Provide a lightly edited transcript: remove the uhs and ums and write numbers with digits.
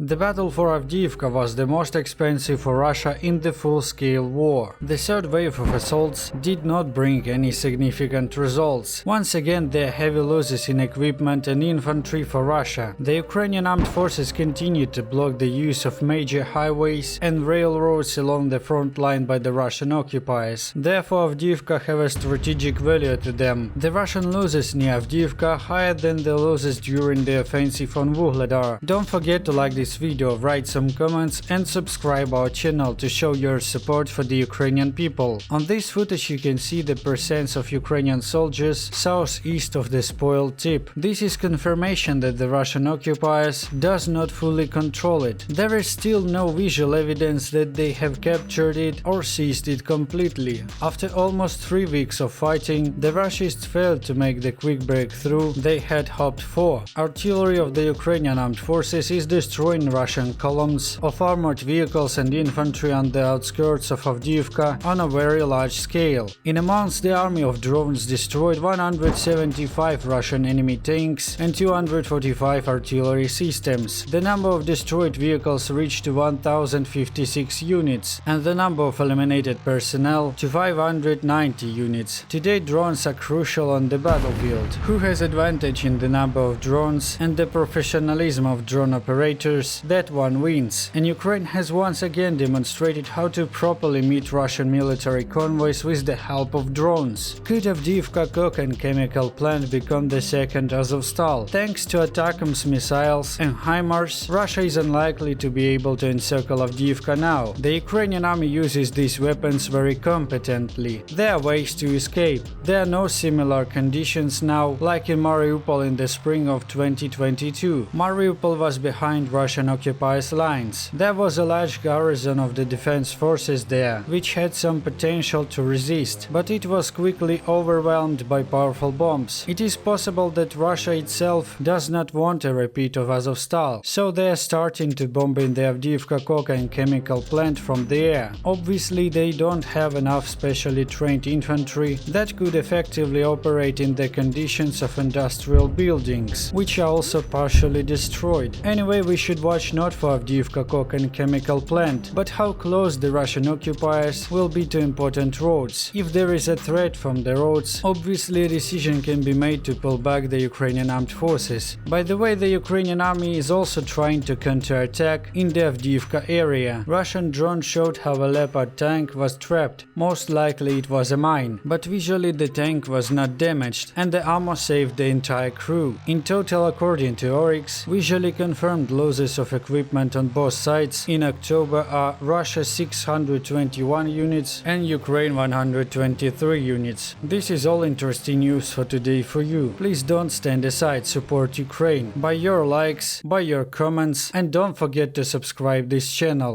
The battle for Avdiivka was the most expensive for Russia in the full-scale war. The third wave of assaults did not bring any significant results. Once again, there are heavy losses in equipment and infantry for Russia. The Ukrainian Armed Forces continued to block the use of major highways and railroads along the front line by the Russian occupiers. Therefore, Avdiivka have a strategic value to them. The Russian losses near Avdiivka are higher than the losses during the offensive on Vuhledar. Don't forget to like this video, write some comments and subscribe our channel to show your support for the Ukrainian people. On this footage you can see the presence of Ukrainian soldiers southeast of the spoiled tip. This is confirmation that the Russian occupiers does not fully control it. There is still no visual evidence that they have captured it or seized it completely. After almost 3 weeks of fighting, the rachists failed to make the quick breakthrough they had hoped for. Artillery of the Ukrainian Armed Forces is destroying Russian columns of armored vehicles and infantry on the outskirts of Avdiivka on a very large scale. In a month, the army of drones destroyed 175 Russian enemy tanks and 245 artillery systems. The number of destroyed vehicles reached 1056 units and the number of eliminated personnel to 590 units. Today, drones are crucial on the battlefield. Who has advantage in the number of drones and the professionalism of drone operators, that one wins. And Ukraine has once again demonstrated how to properly meet Russian military convoys with the help of drones. Could Avdiivka coke and chemical plant become the second Azovstal? Thanks to ATACMS missiles and HIMARS, Russia is unlikely to be able to encircle Avdiivka now. The Ukrainian army uses these weapons very competently. There are ways to escape. There are no similar conditions now like in Mariupol in the spring of 2022. Mariupol was behind Russian occupiers' lines. There was a large garrison of the defense forces there, which had some potential to resist, but it was quickly overwhelmed by powerful bombs. It is possible that Russia itself does not want a repeat of Azovstal, so they are starting to bomb in the Avdiivka coke and chemical plant from the air. Obviously, they don't have enough specially trained infantry that could effectively operate in the conditions of industrial buildings, which are also partially destroyed. Anyway, we should watch not for Avdiivka coke and chemical plant, but how close the Russian occupiers will be to important roads. If there is a threat from the roads, obviously a decision can be made to pull back the Ukrainian armed forces. By the way, the Ukrainian army is also trying to counterattack in the Avdiivka area. Russian drone showed how a LEOPARD tank was trapped. Most likely it was a mine, but visually the tank was not damaged and the armor saved the entire crew. In total, according to Oryx, visually confirmed losses of equipment on both sides in October are Russia 621 units and Ukraine 123 units. This is all interesting news for today for you. Please don't stand aside, support Ukraine by your likes, by your comments, and don't forget to subscribe this channel.